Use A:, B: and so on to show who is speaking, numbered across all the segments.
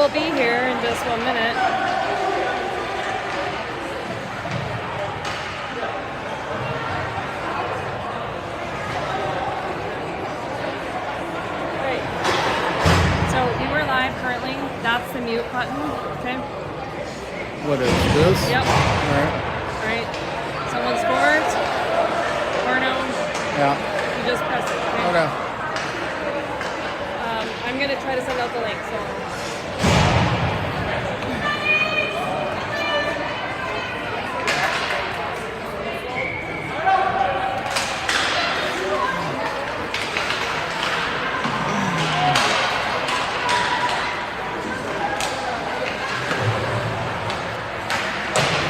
A: will be here in just 1 minute. Right. So you are live currently. That's the mute button. Okay.
B: What is this?
A: Yep.
B: All right.
A: All right. Someone scores. Orono.
B: Yeah.
A: You just press it. Okay.
B: Okay.
A: I'm gonna try to send out the link. So.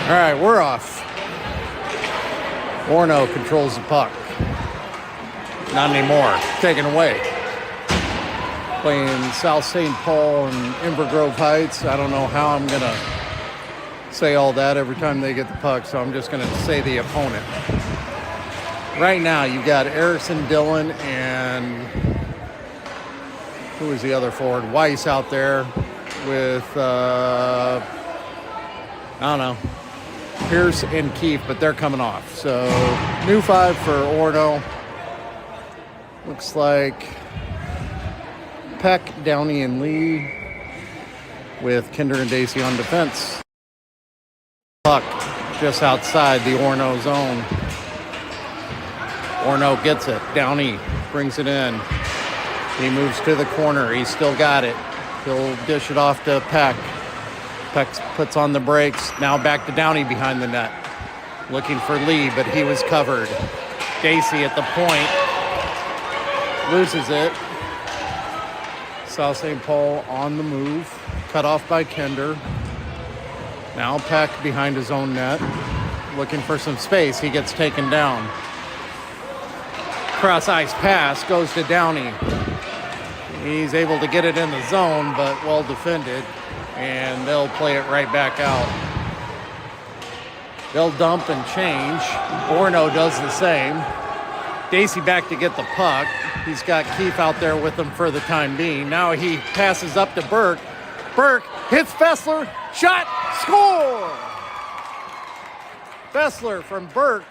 B: All right, we're off. Orono controls the puck. Not anymore. Taken away. Playing South St. Paul and Inver Grove Heights. I don't know how I'm going to say all that every time they get the puck, so I'm just going to say the opponent. Right now, you've got Erickson, Dillon, and who is the other forward? Weiss out there with, I don't know, Pierce and Keefe, but they're coming off. So, new 5 for Orono. Looks like Peck, Downey, and Lee with Kinder and Dacey on defense. Puck just outside the Orono zone. Orono gets it. Downey brings it in. He moves to the corner. He's still got it. He'll dish it off to Peck. Peck puts on the brakes. Now back to Downey behind the net. Looking for Lee, but he was covered. Dacey at the point. Loses it. South St. Paul on the move. Cut off by Kinder. Now Peck behind his own net. Looking for some space. He gets taken down. Cross ice pass goes to Downey. He's able to get it in the zone, but well defended. And they'll play it right back out. They'll dump and change. Orono does the same. Dacey back to get the puck. He's got Keefe out there with him for the time being. Now he passes up to Burke. Burke hits Fessler. Shot. Score! Fessler from Burke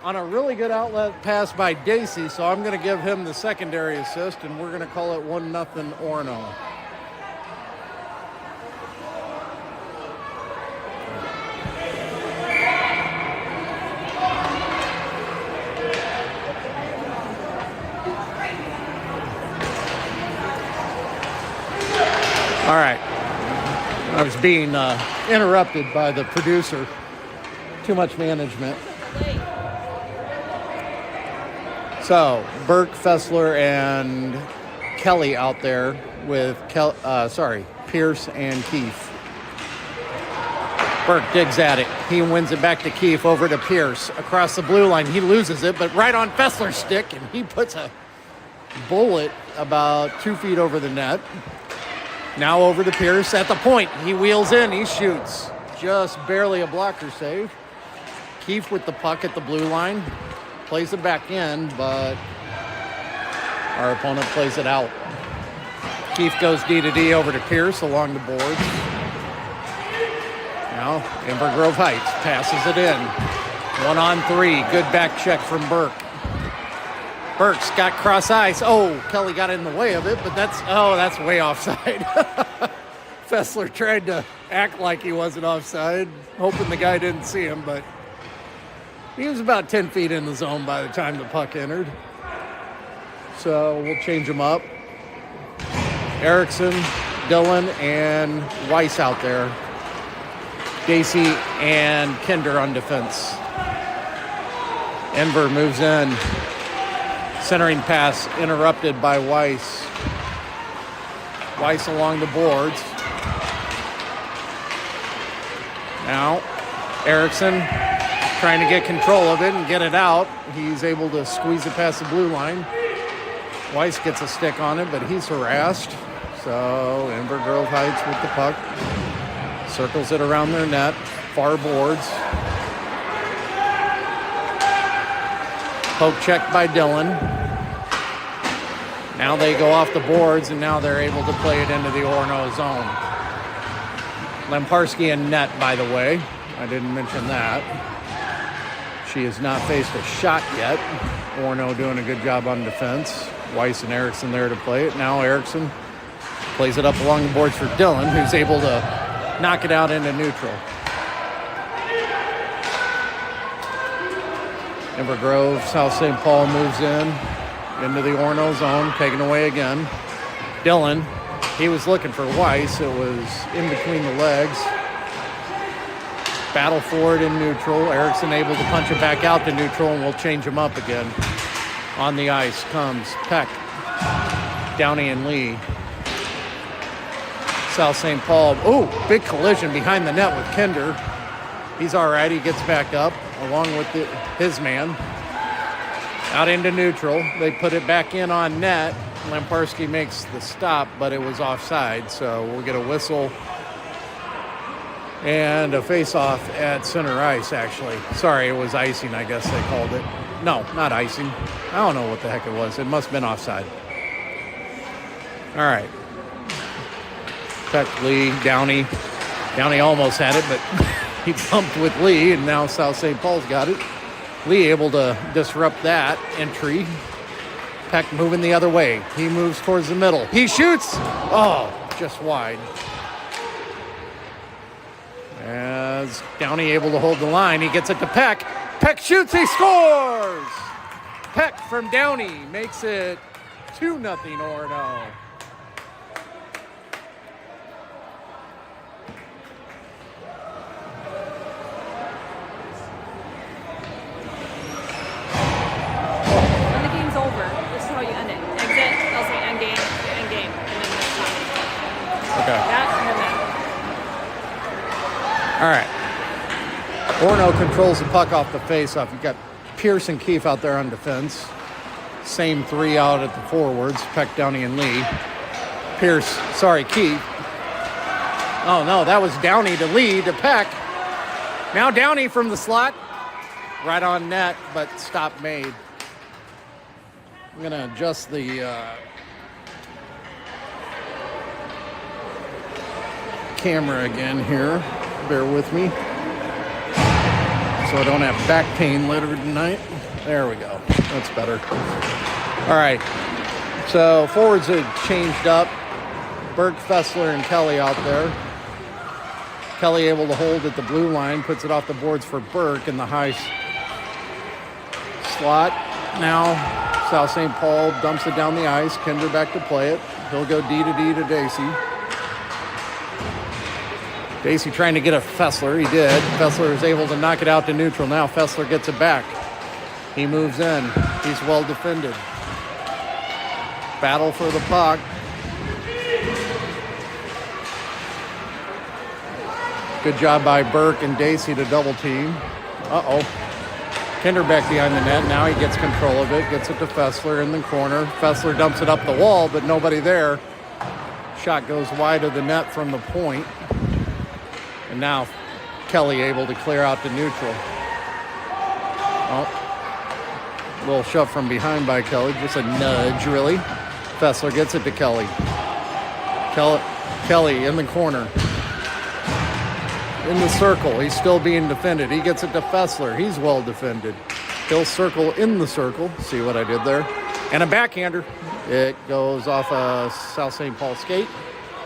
B: on a really good outlet pass by Dacey. So I'm going to give him the secondary assist, and we're going to call it 1-0 Orono. All right, I was being interrupted by the producer. Too much management. So, Burke, Fessler, and Kelly out there with, Pierce and Keefe. Burke digs at it. He wins it back to Keefe, over to Pierce. Across the blue line, he loses it, but right on Fessler's stick, and he puts a bullet about 2 feet over the net. Now over to Pierce at the point. He wheels in. He shoots. Just barely a blocker save. Keefe with the puck at the blue line. Plays it back in, but our opponent plays it out. Keefe goes D to D over to Pierce along the boards. Now Inver Grove Heights passes it in. 1-on-3. Good back check from Burke. Burke's got cross ice. Oh, Kelly got in the way of it, but that's way offside. Fessler tried to act like he wasn't offside, hoping the guy didn't see him, but he was about 10 feet in the zone by the time the puck entered. So we'll change him up. Erickson, Dillon, and Weiss out there. Dacey and Kinder on defense. Inver moves in. Centering pass interrupted by Weiss. Weiss along the boards. Now, Erickson trying to get control of it and get it out. He's able to squeeze it past the blue line. Weiss gets a stick on it, but he's harassed. So, Inver Grove Heights with the puck. Circles it around their net. Far boards. Poke check by Dillon. Now they go off the boards, and now they're able to play it into the Orono zone. Lemparski in net, by the way. I didn't mention that. She has not faced a shot yet. Orono doing a good job on defense. Weiss and Erickson there to play it. Now Erickson plays it up along the boards for Dylan, who's able to knock it out into neutral. Denver Grove, South St. Paul moves in into the Orono zone, taken away again. Dylan, he was looking for Weiss. It was in between the legs. Battle for it in neutral. Erickson able to punch it back out to neutral, and we'll change him up again. On the ice comes Peck, Downey, and Lee. South St. Paul. Oh, big collision behind the net with Kinder. He's all right. He gets back up along with his man. Out into neutral. They put it back in on net. Lemparski makes the stop, but it was offside, so we'll get a whistle and a face-off at center ice, actually. Sorry, it was icing, I guess they called it. No, not icing. I don't know what the heck it was. It must have been offside. All right. Peck, Lee, Downey. Downey almost had it, but he bumped with Lee, and now South St. Paul's got it. Lee able to disrupt that entry. Peck moving the other way. He moves towards the middle. He shoots. Oh, just wide. As Downey able to hold the line, he gets it to Peck. Peck shoots, he scores! Peck from Downey makes it 2-0 Orono.
A: When the game's over, this is how you end it. Exit, they'll say end game, and then this time.
B: Okay.
A: That and then that.
B: All right. Orono controls the puck off the face-off. You've got Pierce and Keefe out there on defense. Same three out at the forwards, Peck, Downey, and Lee. Keefe. Oh, no, that was Downey to Lee to Peck. Now Downey from the slot. Right on net, but stop made. I'm going to adjust the camera again here. Bear with me. So I don't have back pain later tonight. There we go. That's better. All right. So forwards have changed up. Burke, Fessler, and Kelly out there. Kelly able to hold at the blue line, puts it off the boards for Burke in the high slot. Now South St. Paul dumps it down the ice. Kinder back to play it. He'll go D to Dacey. Dacey trying to get a Fessler. He did. Fessler is able to knock it out to neutral. Now Fessler gets it back. He moves in. He's well defended. Battle for the puck. Good job by Burke and Dacey to double team. Uh-oh. Kinder back behind the net. Now he gets control of it. Gets it to Fessler in the corner. Fessler dumps it up the wall, but nobody there. Shot goes wide of the net from the point. And now Kelly able to clear out to neutral. Oh, a little shove from behind by Kelly. Just a nudge, really. Fessler gets it to Kelly. Kelly in the corner. In the circle. He's still being defended. He gets it to Fessler. He's well defended. He'll circle in the circle. See what I did there? And a backhander. It goes off a South St. Paul skate.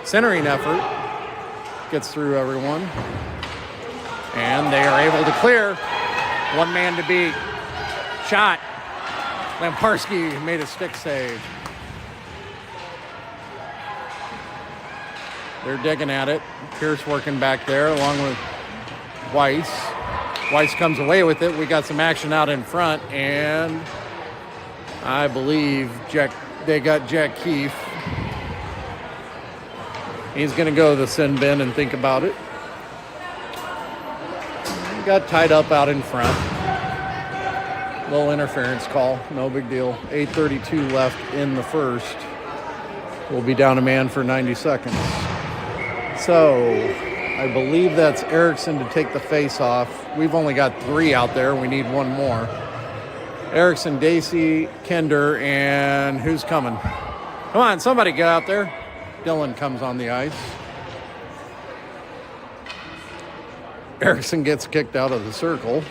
B: Centering effort. Gets through everyone. And they are able to clear. One man to beat. Shot. Lemparski made a stick save. They're digging at it. Pierce working back there along with Weiss. Weiss comes away with it. We got some action out in front, and I believe they got Jack Keefe. He's going to go to the sin bin and think about it. He got tied up out in front. Little interference call. No big deal. 8:32 left in the first. We'll be down a man for 90 seconds. So I believe that's Erickson to take the face off. We've only got 3 out there. We need 1 more. Erickson, Dacey, Kinder, and who's coming? Come on, somebody get out there. Dylan comes on the ice. Erickson gets kicked out of the circle.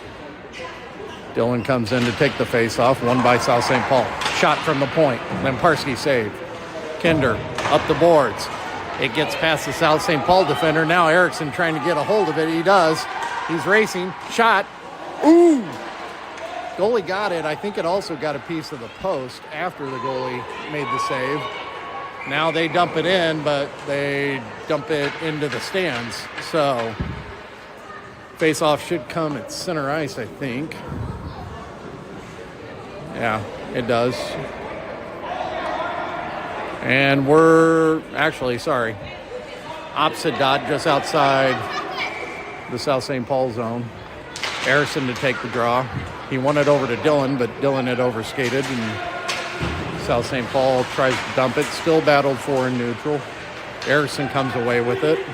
B: Dylan comes in to take the face-off, won by South St. Paul. Shot from the point. Lemparski saved. Kinder up the boards. It gets past the South St. Paul defender. Now Erickson trying to get a hold of it. He does. He's racing. Shot. Ooh! Goalie got it. I think it also got a piece of the post after the goalie made the save. Now they dump it in, but they dump it into the stands. So face-off should come at center ice, I think. Yeah, it does. And we're actually, sorry, opposite dot, just outside the South St. Paul zone. Erickson to take the draw. He won it over to Dylan, but Dylan had overskated, and South St. Paul tries to dump it. Still battled for in neutral. Erickson comes away with it.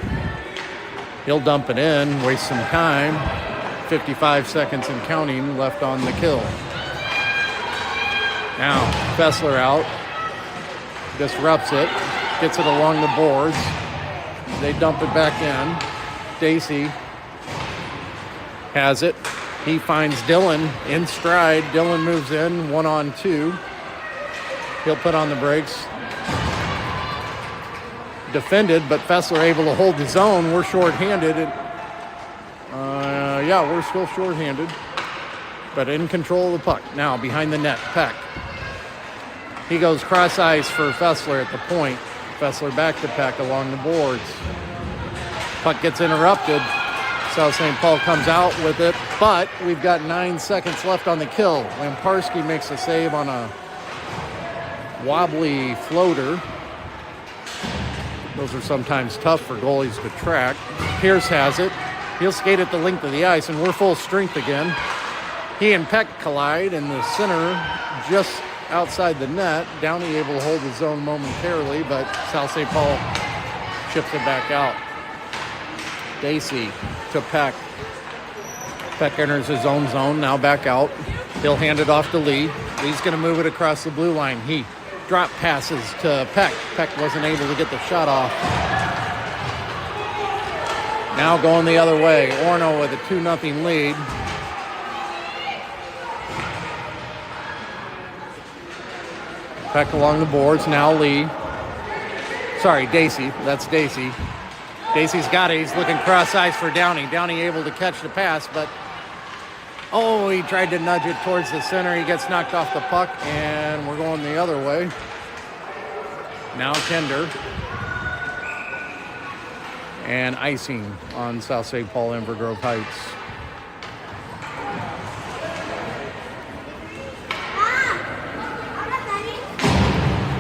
B: He'll dump it in, waste some time. 55 seconds and counting left on the kill. Now, Fessler out. Disrupts it. Gets it along the boards. They dump it back in. Dacey has it. He finds Dylan in stride. Dylan moves in 1-on-2. He'll put on the brakes. Defended, but Fessler able to hold his own. We're shorthanded. Yeah, we're still shorthanded, but in control of the puck. Now behind the net, Peck. He goes cross ice for Fessler at the point. Fessler back to Peck along the boards. Puck gets interrupted. South St. Paul comes out with it, but we've got 9 seconds left on the kill. Lemparski makes a save on a wobbly floater. Those are sometimes tough for goalies to track. Pierce has it. He'll skate at the length of the ice, and we're full strength again. He and Peck collide in the center, just outside the net. Downey able to hold his own momentarily, but South St. Paul chips it back out. Dacey to Peck. Peck enters his own zone, now back out. He'll hand it off to Lee. Lee's going to move it across the blue line. He drop passes to Peck. Peck wasn't able to get the shot off. Now going the other way. Orono with a 2-0 lead. Peck along the boards. Now Lee. Sorry, Dacey. That's Dacey. Dacey's got it. He's looking cross ice for Downey. Downey able to catch the pass, but he tried to nudge it towards the center. He gets knocked off the puck, and we're going the other way. Now Kinder. And icing on South St. Paul Inver Grove Heights.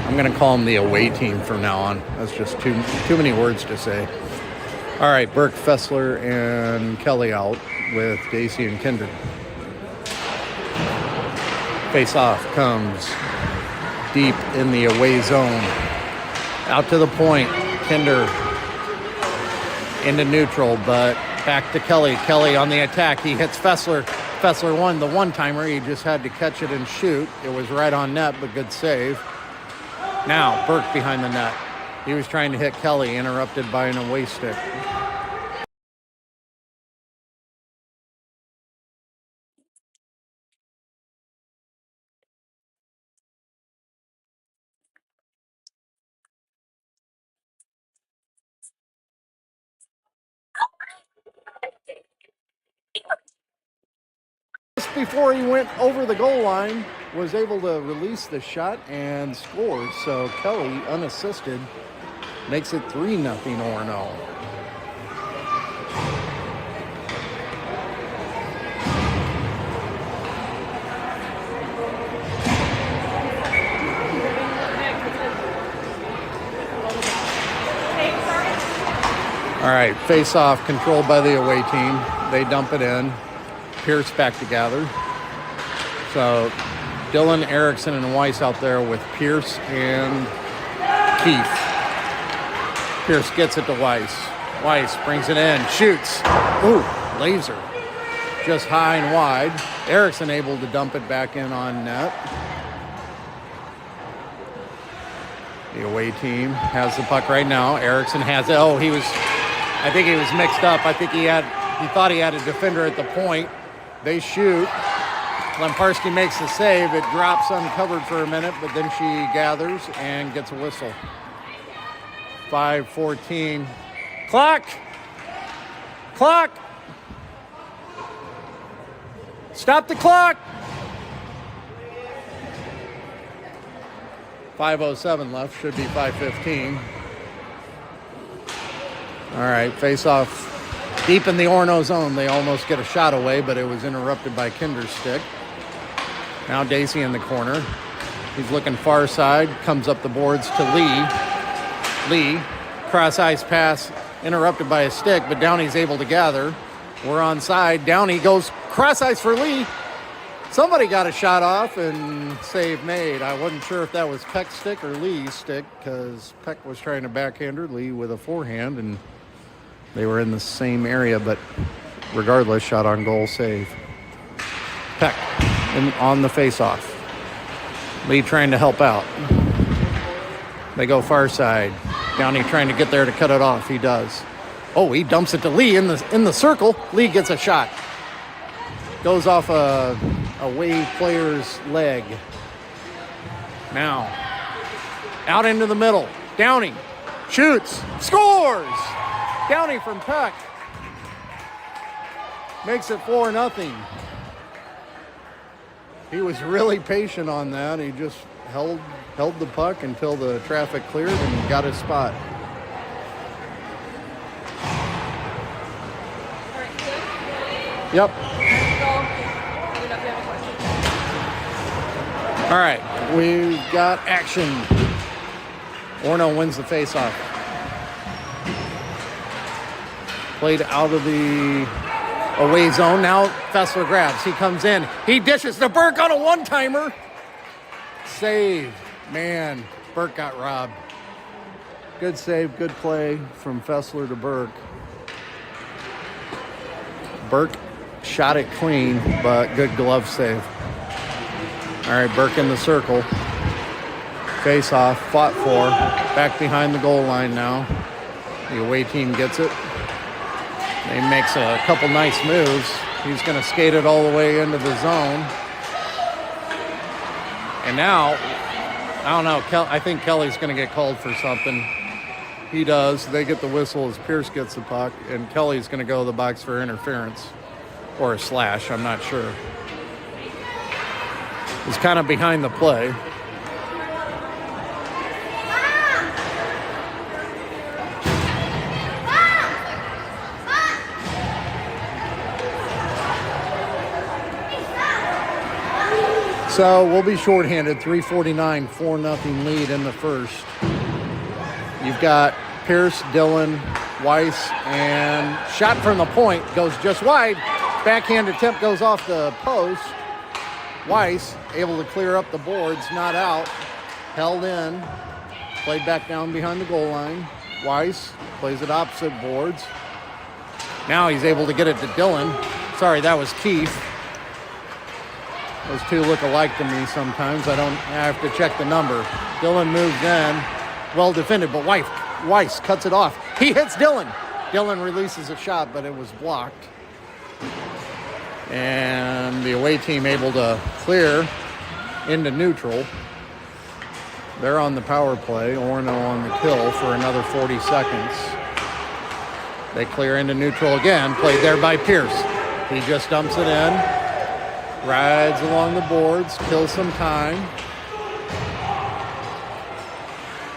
B: I'm going to call them the away team from now on. That's just too many words to say. All right, Burke, Fessler, and Kelly out with Dacey and Kinder. Face-off comes deep in the away zone. Out to the point. Kinder into neutral, but back to Kelly. Kelly on the attack. He hits Fessler. Fessler won the one-timer. He just had to catch it and shoot. It was right on net, but good save. Now, Burke behind the net. He was trying to hit Kelly, interrupted by an away stick. Just before he went over the goal line, was able to release the shot and score. So Kelly, unassisted, makes it 3-0 Orono. All right, face-off controlled by the away team. They dump it in. Pierce back together. So Dylan, Erickson, and Weiss out there with Pierce and Keith. Pierce gets it to Weiss. Weiss brings it in, shoots. Ooh, laser. Just high and wide. Erickson able to dump it back in on net. The The away team has the puck right now. Erickson has it. Oh, I think he was mixed up. I think he thought he had a defender at the point. They shoot. Lemparski makes the save. It drops uncovered for a minute, but then she gathers and gets a whistle. 5:14. Clock! Stop the clock! 5:07 left. Should be 5:15. All right, face off deep in the Orono zone. They almost get a shot away, but it was interrupted by Kinder's stick. Now Dacey in the corner. He's looking far side, comes up the boards to Lee. Lee, cross ice pass, interrupted by a stick, but Downey's able to gather. We're on side. Downey goes cross ice for Lee. Somebody got a shot off and save made. I wasn't sure if that was Peck's stick or Lee's stick because Peck was trying to backhand her, Lee with a forehand, and they were in the same area, but regardless, shot on goal save. Peck on the face-off. Lee trying to help out. They go far side. Downey trying to get there to cut it off. He does. Oh, he dumps it to Lee in the circle. Lee gets a shot. Goes off a away player's leg. Now, out into the middle. Downey shoots, scores! Downey from Peck. Makes it 4-0. He was really patient on that. He just held the puck until the traffic cleared and got his spot. Yep. All right, we've got action. Orono wins the faceoff. Played out of the away zone. Now Fessler grabs. He comes in. He dishes to Burke on a one-timer. Save. Man, Burke got robbed. Good save, good play from Fessler to Burke. Burke shot it clean, but good glove save. All right, Burke in the circle. Face off, fought for. Back behind the goal line now. The away team gets it. He makes a couple nice moves. He's going to skate it all the way into the zone. And now, I don't know, I think Kelly's going to get called for something. He does. They get the whistle as Pierce gets the puck, and Kelly's going to go to the box for interference. Or a slash, I'm not sure. He's kind of behind the play. So we'll be shorthanded, 3:49, 4-0 lead in the first. You've got Pierce, Dillon, Weiss, and shot from the point goes just wide. Backhand attempt goes off the post. Weiss able to clear up the boards, not out. Held in, played back down behind the goal line. Weiss plays it opposite boards. Now he's able to get it to Dillon. Sorry, that was Keith. Those two look alike to me sometimes. I have to check the number. Dillon moves in. Well defended, but Weiss cuts it off. He hits Dillon. Dillon releases a shot, but it was blocked. And the away team able to clear into neutral. They're on the power play. Orono on the kill for another 40 seconds. They clear into neutral again. Played there by Pierce. He just dumps it in. Rides along the boards, kills some time.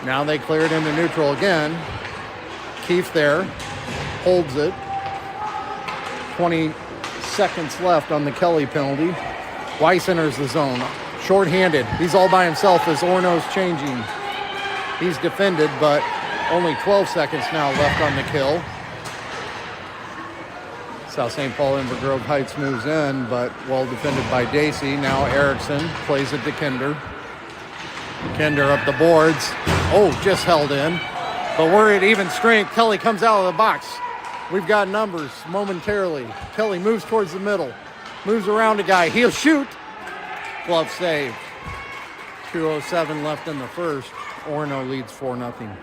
B: Now they clear it into neutral again. Keith there, holds it. 20 seconds left on the Kelly penalty. Weiss enters the zone, shorthanded. He's all by himself as Orono's changing. He's defended, but only 12 seconds now left on the kill. South St. Paul Inver Grove Heights moves in, but well defended by Dacey. Now Erickson plays it to Kinder. Kinder up the boards. Oh, just held in. But we're at even strength. Kelly comes out of the box. We've got numbers momentarily. Kelly moves towards the middle. Moves around a guy. He'll shoot. Glove save. 2:07 left in the first. Orono leads 4-0.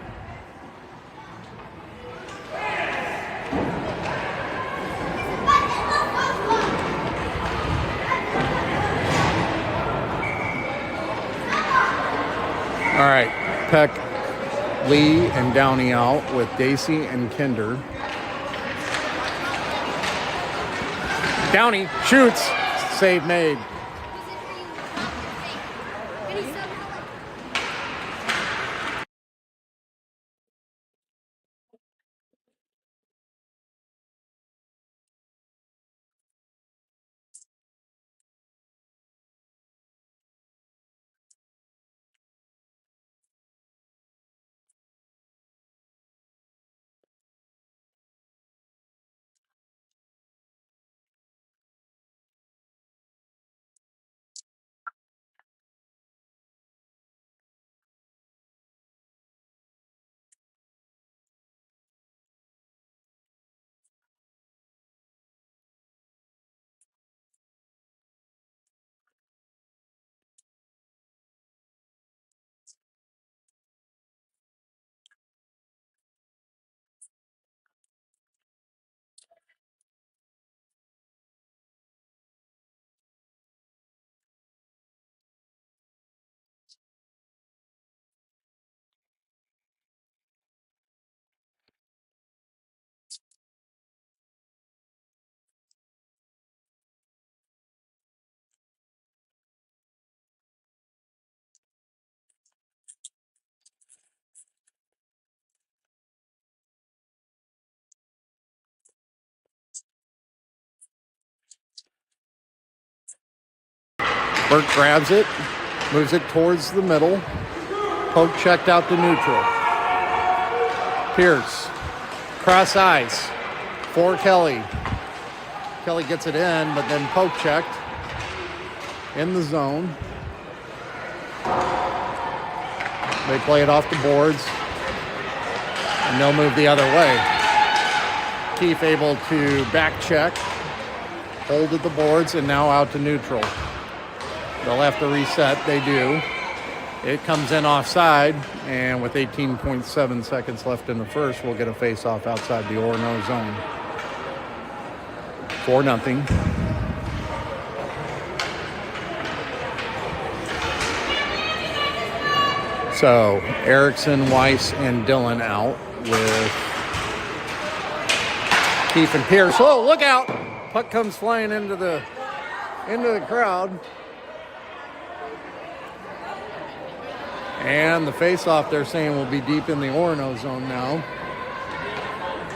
B: All right, Peck, Lee, and Downey out with Dacey and Kinder. Downey shoots, save made. Burke grabs it, moves it towards the middle. Poke checked out to neutral. Pierce, cross ice for Kelly. Kelly gets it in, but then poke checked in the zone. They play it off the boards, and they'll move the other way. Keefe able to back check, hold at the boards, and now out to neutral. They'll have to reset. They do. It comes in offside, and with 18.7 seconds left in the first, we'll get a face-off outside the Orono zone. 4-0. So Erickson, Weiss, and Dillon out with Keefe and Pierce. Oh, look out! Puck comes flying into the crowd. And the face-off, they're saying, will be deep in the Orono zone now.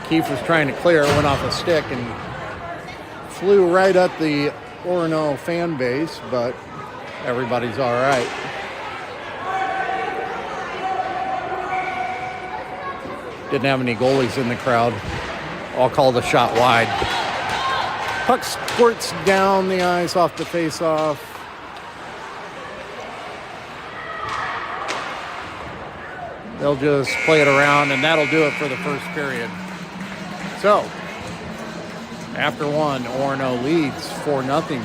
B: Keefe was trying to clear, went off a stick and flew right at the Orono fan base, but everybody's all right. Didn't have any goalies in the crowd. All called a shot wide. Puck squirts down the ice off the face-off. They'll just play it around, and that'll do it for the first period. So, after one, Orono leads 4-0.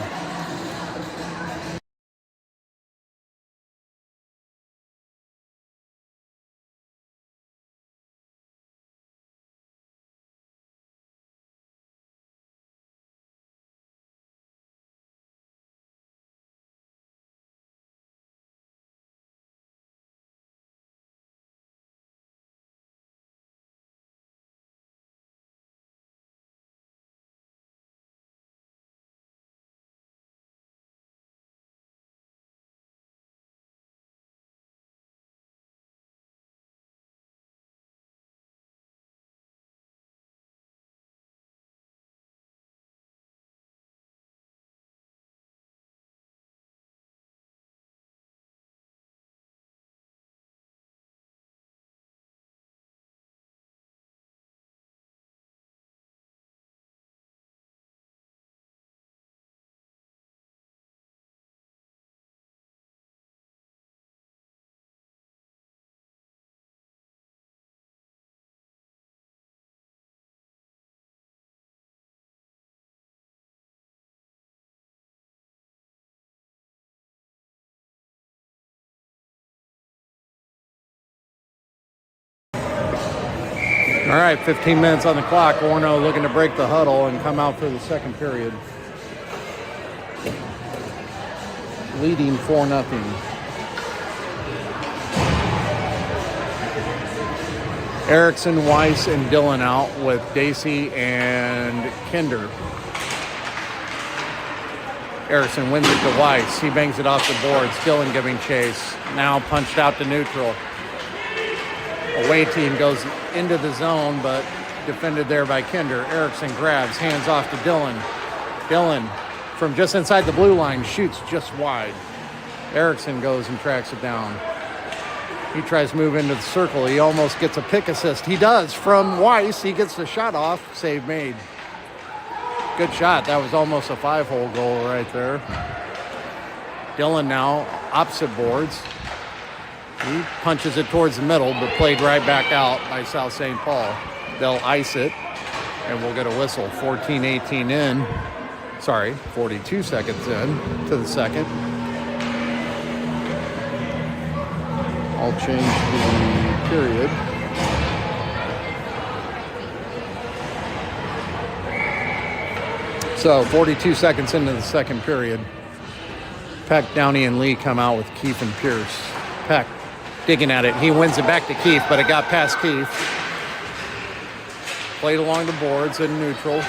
B: All right, 15 minutes on the clock. Orono looking to break the huddle and come out for the second period. Leading 4-0. Erickson, Weiss, and Dillon out with Dacey and Kinder. Erickson wins it to Weiss. He bangs it off the boards. Dillon giving chase. Now punched out to neutral. Away team goes into the zone, but defended there by Kinder. Erickson grabs, hands off to Dillon. Dillon, from just inside the blue line, shoots just wide. Erickson goes and tracks it down. He tries to move into the circle. He almost gets a pick assist. He does from Weiss. He gets the shot off. Save made. Good shot. That was almost a 5-hole goal right there. Dillon now opposite boards. He punches it towards the middle, but played right back out by South St. Paul. They'll ice it, and we'll get a whistle. 14-18 in. Sorry, 42 seconds in to the second. I'll change the period. So 42 seconds into the second period. Peck, Downey, and Lee come out with Keefe and Pierce. Peck digging at it. He wins it back to Keefe, but it got past Keefe. Played along the boards in neutral.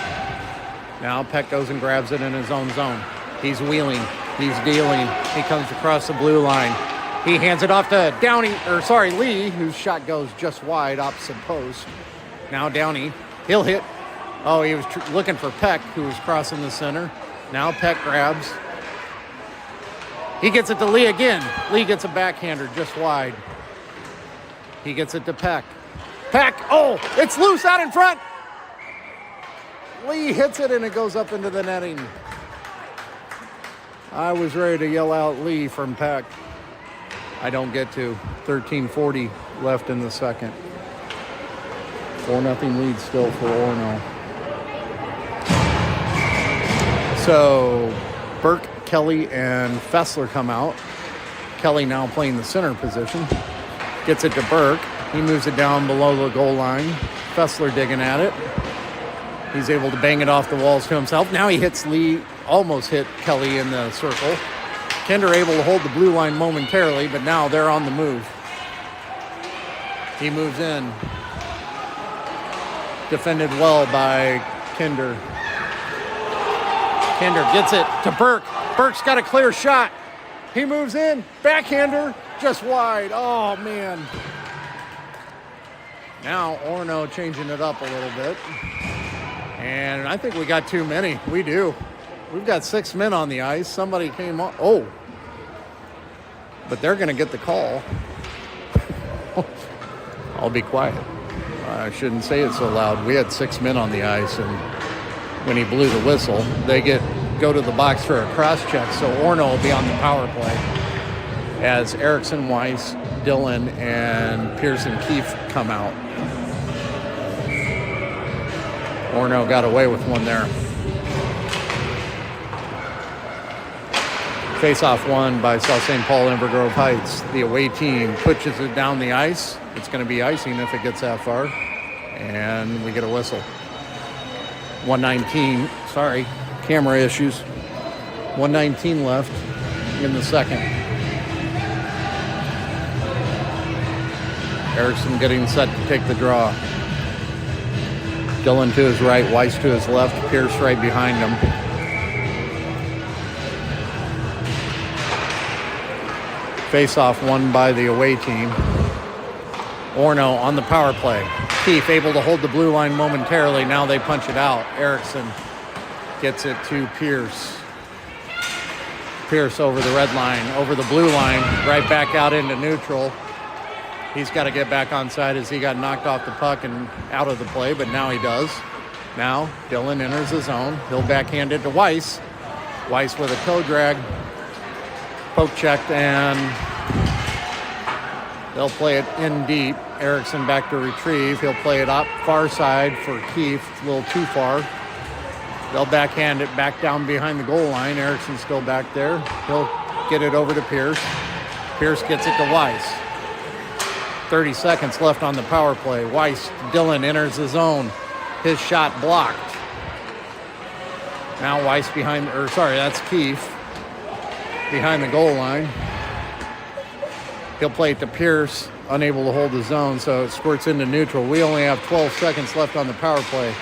B: Now Peck goes and grabs it in his own zone. He's wheeling. He's dealing. He comes across the blue line. He hands it off to Lee, whose shot goes just wide opposite post. Now Downey, he'll hit. Oh, he was looking for Peck, who was crossing the center. Now Peck grabs. He gets it to Lee again. Lee gets a backhander just wide. He gets it to Peck. Peck, oh, it's loose out in front. Lee hits it and it goes up into the netting. I was ready to yell out Lee from Peck. I don't get to. 13:40 left in the second. 4-0 lead still for Orono. So Burke, Kelly, and Fessler come out. Kelly now playing the center position. Gets it to Burke. He moves it down below the goal line. Fessler digging at it. He's able to bang it off the walls to himself. Now he hits Lee, almost hit Kelly in the circle. Kinder able to hold the blue line momentarily, but now they're on the move. He moves in. Defended well by Kinder. Kinder gets it to Burke. Burke's got a clear shot. He moves in. Backhander just wide. Oh, man. Now Orono changing it up a little bit. And I think we got too many. We do. We've got 6 men on the ice. Somebody came on. Oh. But they're going to get the call. I'll be quiet. I shouldn't say it so loud. We had 6 men on the ice, and when he blew the whistle, they go to the box for a cross check. So Orono will be on the power play as Erickson, Weiss, Dillon, and Pearson Keefe come out. Orono got away with one there. Face-off won by South St. Paul Inver Grove Heights. The away team pushes it down the ice. It's going to be icing if it gets that far. And we get a whistle. 119, sorry, camera issues. 119 left in the second. Erickson getting set to take the draw. Dillon to his right, Weiss to his left, Pierce right behind him. Face-off won by the away team. Orono on the power play. Keefe able to hold the blue line momentarily. Now they punch it out. Erickson gets it to Pierce. Pierce over the red line, over the blue line, right back out into neutral. He's got to get back on side as he got knocked off the puck and out of the play, but now he does. Now Dillon enters the zone. He'll backhand it to Weiss. Weiss with a toe drag. Poke checked, and they'll play it in deep. Erickson back to retrieve. He'll play it up far side for Keefe, a little too far. They'll backhand it back down behind the goal line. Erickson's still back there. He'll get it over to Pierce. Pierce gets it to Weiss. 30 seconds left on the power play. Weiss, Dillon enters the zone. His shot blocked. Now Weiss that's Keefe behind the goal line. He'll play it to Pierce, unable to hold the zone, so it squirts into neutral. We only have 12 seconds left on the power play.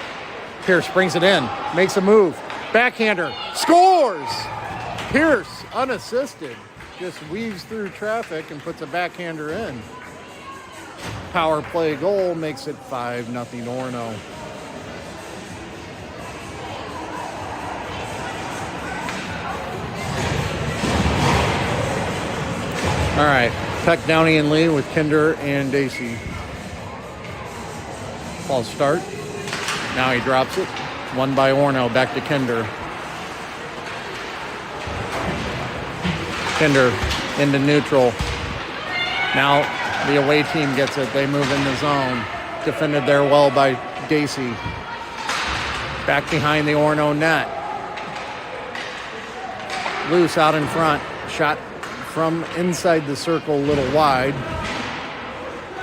B: Pierce brings it in, makes a move. Backhander, scores! Pierce, unassisted, just weaves through traffic and puts a backhander in. Power play goal makes it 5-0 Orono. All right, Peck, Downey, and Lee with Kinder and Dacey. False start. Now he drops it. One by Orono, back to Kinder. Kinder into neutral. Now the away team gets it. They move in the zone. Defended there well by Dacey. Back behind the Orono net. Loose out in front. Shot from inside the circle, a little wide.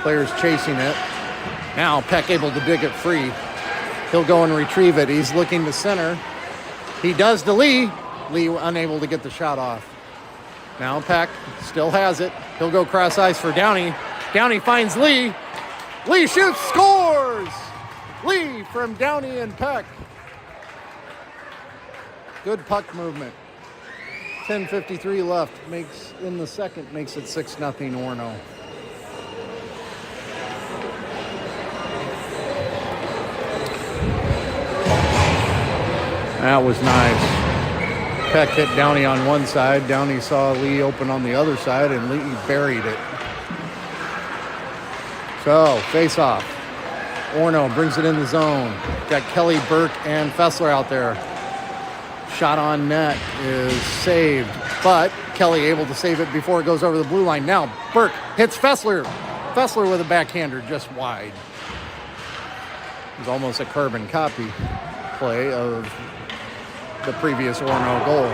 B: Players chasing it. Now Peck able to dig it free. He'll go and retrieve it. He's looking to center. He does to Lee. Lee unable to get the shot off. Now Peck still has it. He'll go cross ice for Downey. Downey finds Lee. Lee shoots, scores! Lee from Downey and Peck. Good puck movement. 10:53 left. Makes in the second, makes it 6-0 Orono. That was nice. Peck hit Downey on one side. Downey saw Lee open on the other side, and Lee buried it. So, face off. Orono brings it in the zone. Got Kelly, Burke, and Fessler out there. Shot on net is saved, but Kelly able to save it before it goes over the blue line. Now Burke hits Fessler. Fessler with a backhander just wide. It was almost a carbon copy play of the previous Orono goal.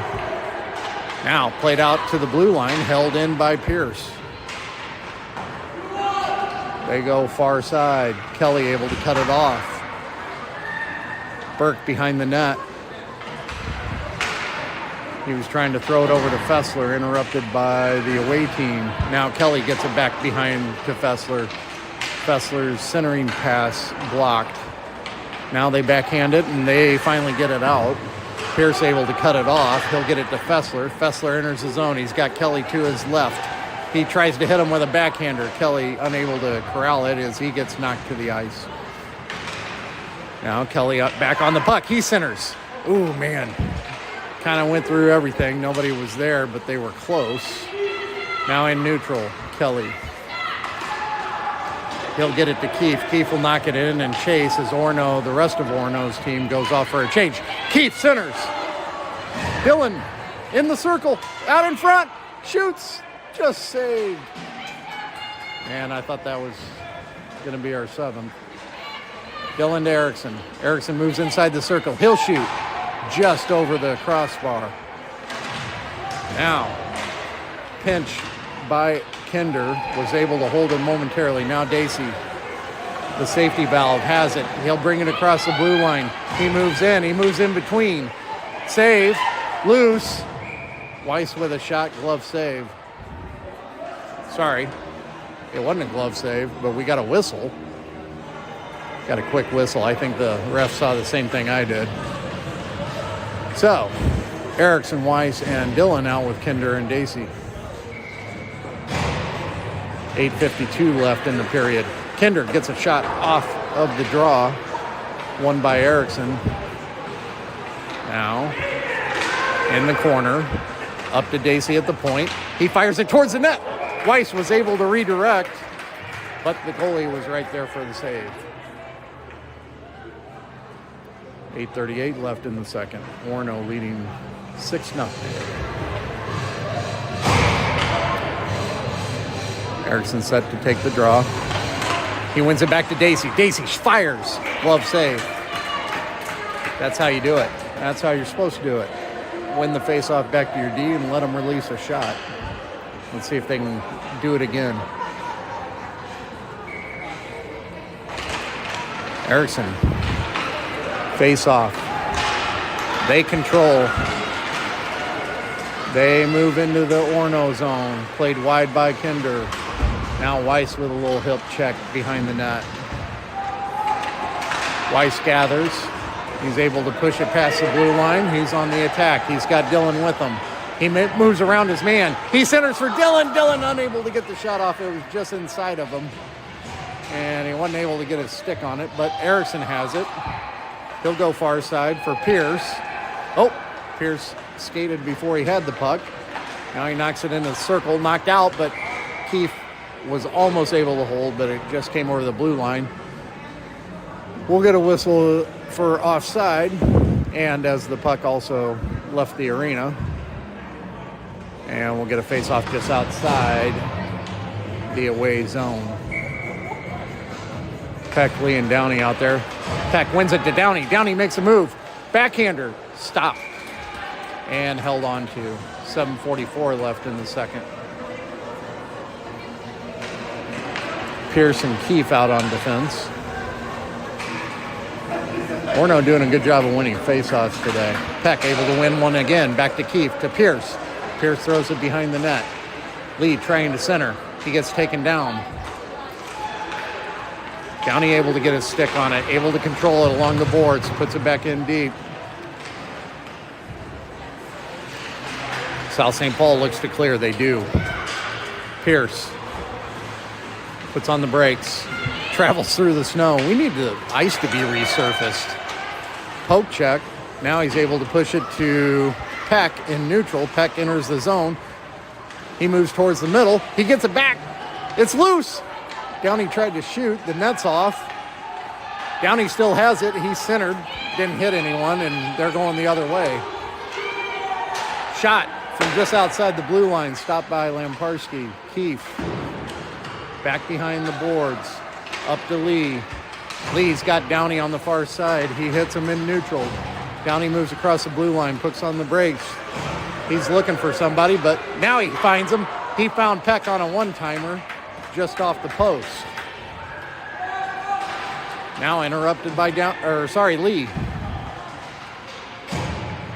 B: Now played out to the blue line, held in by Pierce. They go far side. Kelly able to cut it off. Burke behind the net. He was trying to throw it over to Fessler, interrupted by the away team. Now Kelly gets it back behind to Fessler. Fessler's centering pass blocked. Now they backhand it, and they finally get it out. Pierce able to cut it off. He'll get it to Fessler. Fessler enters the zone. He's got Kelly to his left. He tries to hit him with a backhander. Kelly unable to corral it as he gets knocked to the ice. Now Kelly up back on the puck. He centers. Ooh, man. Kind of went through everything. Nobody was there, but they were close. Now in neutral, Kelly. He'll get it to Keefe. Keefe will knock it in and chase as Orono, the rest of Orono's team, goes off for a change. Keefe centers. Dillon in the circle, out in front, shoots, just saved. Man, I thought that was going to be our seventh. Dillon to Erickson. Erickson moves inside the circle. He'll shoot. Just over the crossbar. Now, pinch by Kinder, was able to hold him momentarily. Now Dacey, the safety valve, has it. He'll bring it across the blue line. He moves in between. Save, loose. Weiss with a shot, glove save. Sorry, it wasn't a glove save, but we got a whistle. Got a quick whistle. I think the ref saw the same thing I did. So, Erickson, Weiss, and Dillon out with Kinder and Dacey. 8:52 left in the period. Kinder gets a shot off of the draw. One by Erickson. Now, in the corner. Up to Dacey at the point. He fires it towards the net. Weiss was able to redirect, but the goalie was right there for the save. 8:38 left in the second. Orono leading 6-0. Erickson set to take the draw. He wins it back to Dacey. Dacey fires. Glove save. That's how you do it. That's how you're supposed to do it. Win the faceoff back to your D and let them release a shot. Let's see if they can do it again. Erickson. Face off. They control. They move into the Orono zone. Played wide by Kinder. Now Weiss with a little hip check behind the net. Weiss gathers. He's able to push it past the blue line. He's on the attack. He's got Dylan with him. He moves around his man. He centers for Dylan. Dylan unable to get the shot off. It was just inside of him. And he wasn't able to get a stick on it, but Erickson has it. He'll go far side for Pierce. Oh, Pierce skated before he had the puck. Now he knocks it into the circle, knocked out, but Keefe was almost able to hold, but it just came over the blue line. We'll get a whistle for offside, and as the puck also left the arena. And we'll get a face-off just outside the away zone. Peck, Lee, and Downey out there. Peck wins it to Downey. Downey makes a move. Backhander. Stop. And held on to. 7:44 left in the second. Pierce and Keefe out on defense. Orono doing a good job of winning face-offs today. Peck able to win one again. Back to Keefe, to Pierce. Pierce throws it behind the net. Lee trying to center. He gets taken down. Downey able to get his stick on it. Able to control it along the boards. Puts it back in deep. South St. Paul looks to clear. They do. Pierce puts on the brakes. Travels through the snow. We need the ice to be resurfaced. Poke check. Now he's able to push it to Peck in neutral. Peck enters the zone. He moves towards the middle. He gets it back. It's loose. Downey tried to shoot. The net's off. Downey still has it. He's centered. Didn't hit anyone, and they're going the other way. Shot from just outside the blue line. Stopped by Lamparski. Keefe. Back behind the boards. Up to Lee. Lee's got Downey on the far side. He hits him in neutral. Downey moves across the blue line, puts on the brakes. He's looking for somebody, but now he finds him. He found Peck on a one-timer just off the post. Now interrupted by Lee.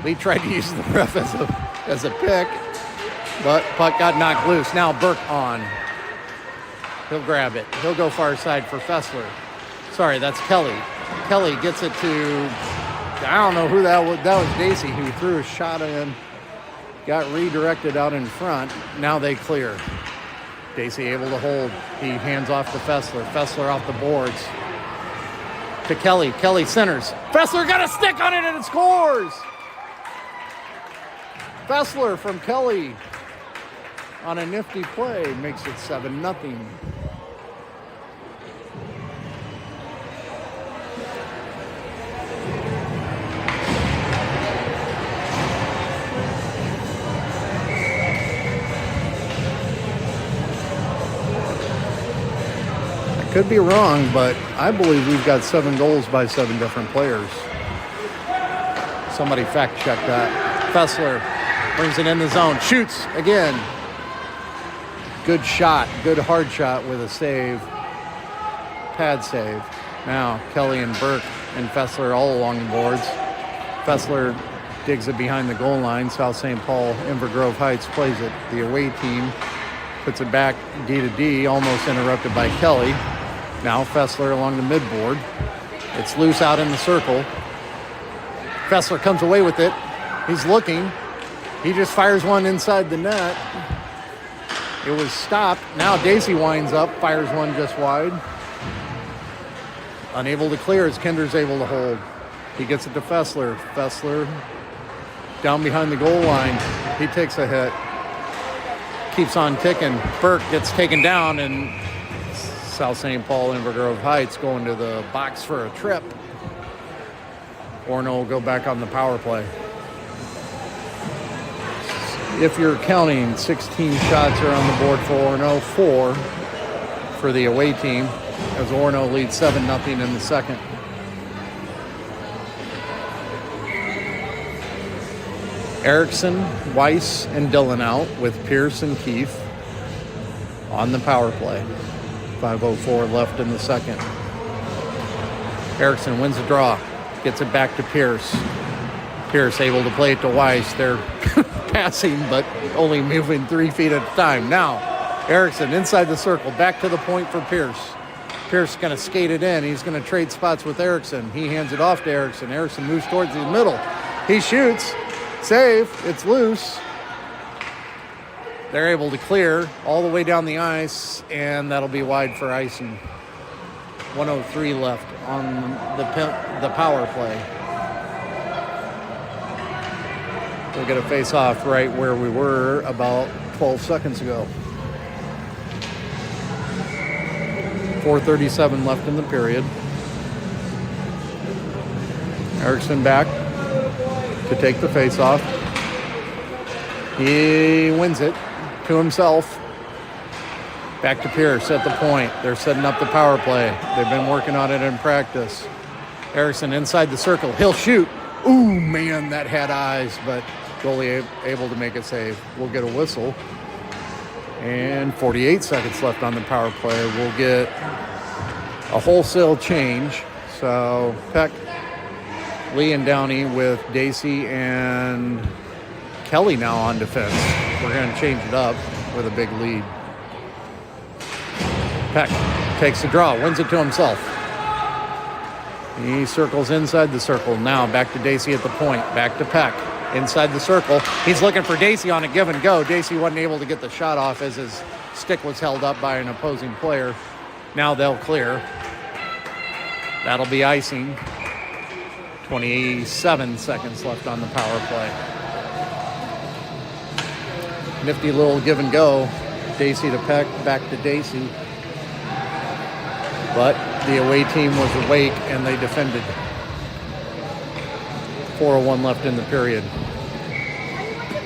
B: Lee tried to use the ref as a pick, but puck got knocked loose. Now Burke on. He'll grab it. He'll go far side for Fessler. Sorry, that's Kelly. Kelly gets it to, I don't know who that was. That was Dacey who threw a shot in. Got redirected out in front. Now they clear. Dacey able to hold. He hands off to Fessler. Fessler off the boards. To Kelly. Kelly centers. Fessler got a stick on it and it scores! Fessler from Kelly on a nifty play makes it 7-0. Could be wrong, but I believe we've got 7 goals by 7 different players. Somebody fact check that. Fessler brings it in the zone, shoots again. Good shot, good hard shot with a save. Pad save. Now Kelly and Burke and Fessler all along the boards. Fessler digs it behind the goal line. South St. Paul, Inver Grove Heights plays it. The away team puts it back D to D, almost interrupted by Kelly. Now Fessler along the midboard. It's loose out in the circle. Fessler comes away with it. He's looking. He just fires one inside the net. It was stopped. Now Dacey winds up, fires one just wide. Unable to clear as Kinder's able to hold. He gets it to Fessler. Fessler down behind the goal line. He takes a hit. Keeps on ticking. Burke gets taken down, and South St. Paul, Inver Grove Heights going to the box for a trip. Orono will go back on the power play. If you're counting, 16 shots are on the board for Orono, 4 for the away team, as Orono leads 7-0 in the second. Erickson, Weiss, and Dillon out with Pierce and Keefe on the power play. 5:04 left in the second. Erickson wins the draw. Gets it back to Pierce. Pierce able to play it to Weiss. They're passing, but only moving 3 feet at a time. Now, Erickson inside the circle. Back to the point for Pierce. Pierce is going to skate it in. He's going to trade spots with Erickson. He hands it off to Erickson. Erickson moves towards the middle. He shoots. Save. It's loose. They're able to clear all the way down the ice, and that'll be wide for icing. 1:03 left on the power play. We'll get a face-off right where we were about 12 seconds ago. 4:37 left in the period. Erickson back to take the face-off. He wins it to himself. Back to Pierce at the point. They're setting up the power play. They've been working on it in practice. Erickson inside the circle. He'll shoot. Ooh, man, that had eyes, but goalie able to make a save. We'll get a whistle. And 48 seconds left on the power play. We'll get a wholesale change. So Peck, Lee, and Downey with Dacey and Kelly now on defense. We're going to change it up with a big lead. Peck takes the draw, wins it to himself. He circles inside the circle. Now back to Dacey at the point. Back to Peck inside the circle. He's looking for Dacey on a give and go. Dacey wasn't able to get the shot off as his stick was held up by an opposing player. Now they'll clear. That'll be icing. 27 seconds left on the power play. Nifty little give and go. Dacey to Peck, back to Dacey. But the away team was awake and they defended. 4:01 left in the period.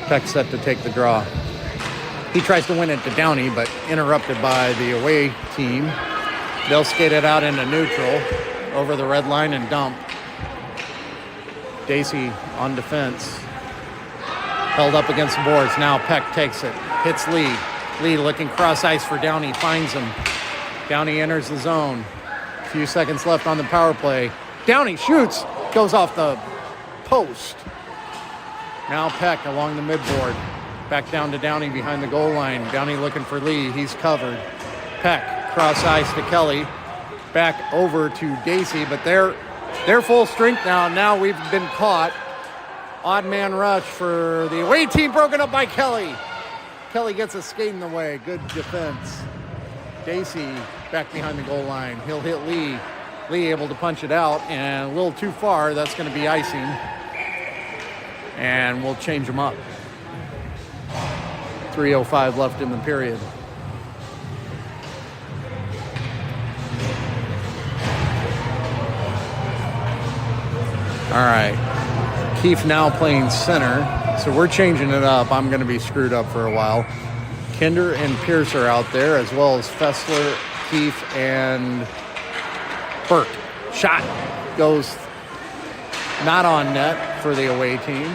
B: Peck set to take the draw. He tries to win it to Downey, but interrupted by the away team. They'll skate it out into neutral, over the red line and dump. Dacey on defense. Held up against the boards. Now Peck takes it. Hits Lee. Lee looking cross ice for Downey. Finds him. Downey enters the zone. A few seconds left on the power play. Downey shoots. Goes off the post. Now Peck along the midboard. Back down to Downey behind the goal line. Downey looking for Lee. He's covered. Peck cross ice to Kelly. Back over to Dacey, but they're full strength now. Now we've been caught. Odd man rush for the away team, broken up by Kelly. Kelly gets a skate in the way. Good defense. Dacey back behind the goal line. He'll hit Lee. Lee able to punch it out, and a little too far. That's going to be icing. And we'll change them up. 3:05 left in the period. All right. Keefe now playing center. So we're changing it up. I'm going to be screwed up for a while. Kinder and Pierce are out there, as well as Fessler, Keefe, and Burke. Shot goes not on net for the away team.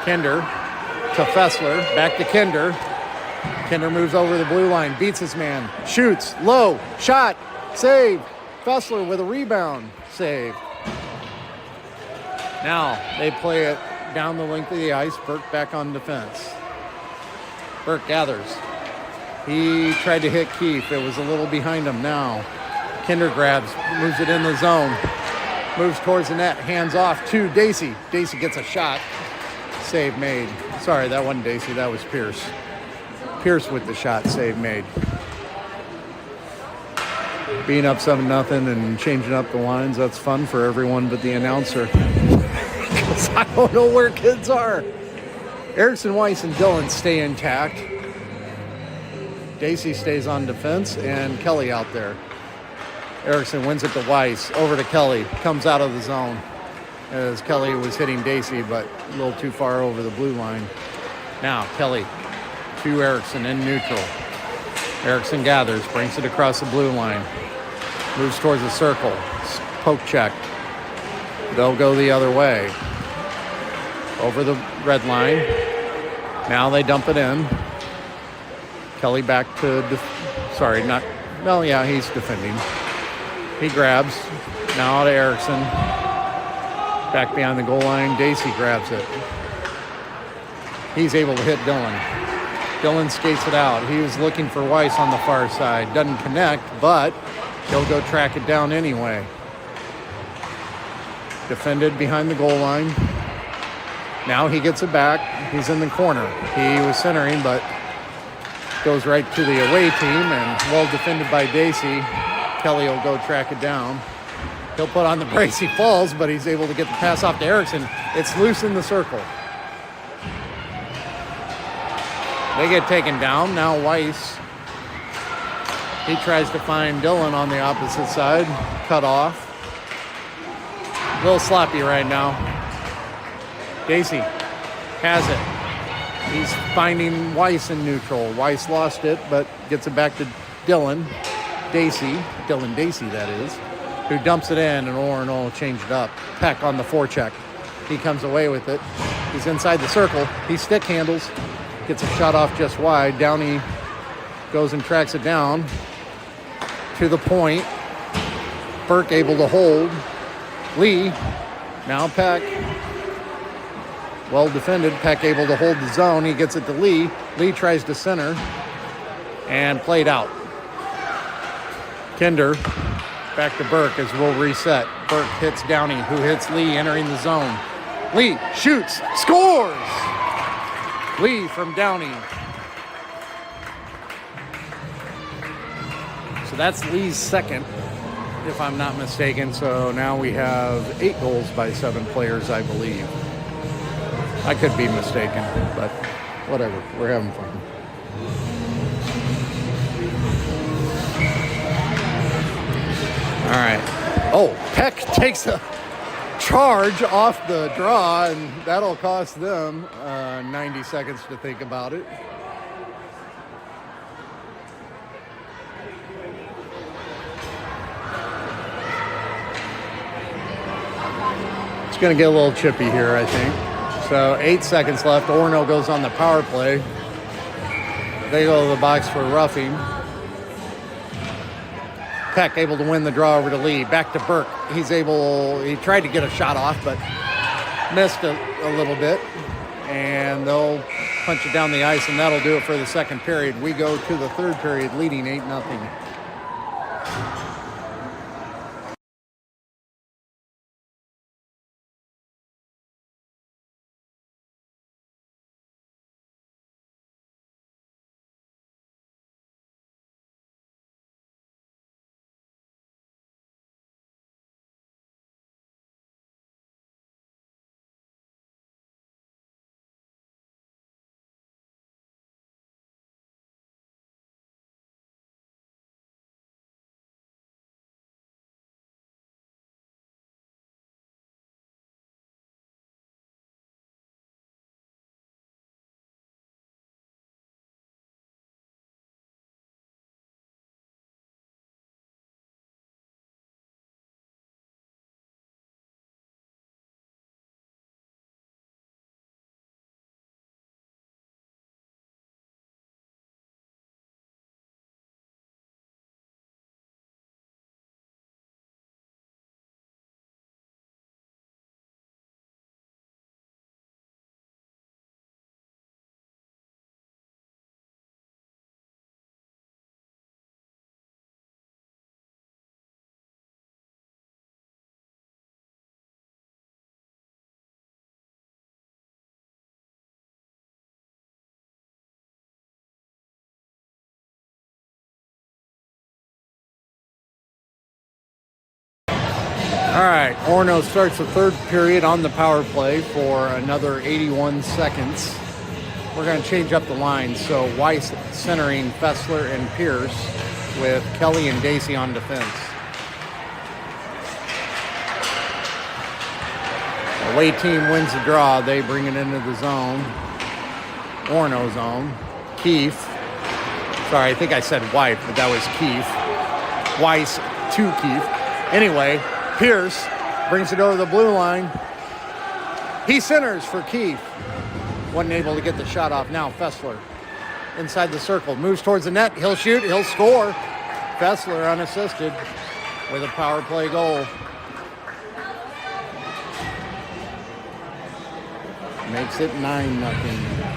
B: Kinder to Fessler. Back to Kinder. Kinder moves over the blue line. Beats his man. Shoots. Low. Shot. Save. Fessler with a rebound. Save. Now they play it down the length of the ice. Burke back on defense. Burke gathers. He tried to hit Keefe. It was a little behind him now. Kinder grabs, moves it in the zone. Moves towards the net, hands off to Dacey. Dacey gets a shot. Save made. Sorry, that wasn't Dacey, that was Pierce. Pierce with the shot, save made. Being up 7-0 and changing up the lines, that's fun for everyone but the announcer. Because I don't know where kids are. Erickson, Weiss, and Dillon stay intact. Dacey stays on defense, and Kelly out there. Erickson wins it to Weiss, over to Kelly, comes out of the zone as Kelly was hitting Dacey, but a little too far over the blue line. Now Kelly to Erickson in neutral. Erickson gathers, brings it across the blue line, moves towards the circle, poke check. They'll go the other way. Over the red line. Now they dump it in. Kelly back to, he's defending. He grabs, Now to Erickson. Back behind the goal line. Dacey grabs it. He's able to hit Dillon. Dillon skates it out. He was looking for Weiss on the far side. Doesn't connect, but he'll go track it down anyway. Defended behind the goal line. Now he gets it back. He's in the corner. He was centering, but goes right to the away team, and well defended by Dacey. Kelly will go track it down. He'll put on the brace. He falls, but he's able to get the pass off to Erickson. It's loose in the circle. They get taken down. Now Weiss. He tries to find Dillon on the opposite side. Cut off. A little sloppy right now. Dacey has it. He's finding Weiss in neutral. Weiss lost it, but gets it back to Dillon. Dillon Dacey, that is, who dumps it in, and Orono will change it up. Peck on the forecheck. He comes away with it. He's inside the circle. He stick handles. Gets a shot off just wide. Downey goes and tracks it down to the point. Burke able to hold. Lee, now Peck. Well defended. Peck able to hold the zone. He gets it to Lee. Lee tries to center and played out. Kinder back to Burke as we'll reset. Burke hits Downey, who hits Lee entering the zone. Lee shoots, scores! Lee from Downey. So that's Lee's second, if I'm not mistaken. So now we have 8 goals by 7 players, I believe. I could be mistaken, but whatever. We're having fun. All right. Oh, Peck takes a charge off the draw, and that'll cost them 90 seconds to think about it. It's going to get a little chippy here, I think. So 8 seconds left. Orono goes on the power play. They go to the box for roughing. Peck able to win the draw over to Lee. Back to Burke. He tried to get a shot off, but missed a little bit. And they'll punch it down the ice, and that'll do it for the second period. We go to the third period, leading 8-0. All right, Orono starts the third period on the power play for another 81 seconds. We're going to change up the lines. So Weiss centering Fessler and Pierce with Kelly and Dacey on defense. The away team wins the draw. They bring it into the zone. Orono zone. Keefe. Sorry, I think I said White, but that was Keefe. Weiss to Keefe. Anyway, Pierce brings it over the blue line. He centers for Keefe. Wasn't able to get the shot off. Now Fessler inside the circle. Moves towards the net. He'll shoot. He'll score. Fessler unassisted with a power play goal. Makes it 9-0.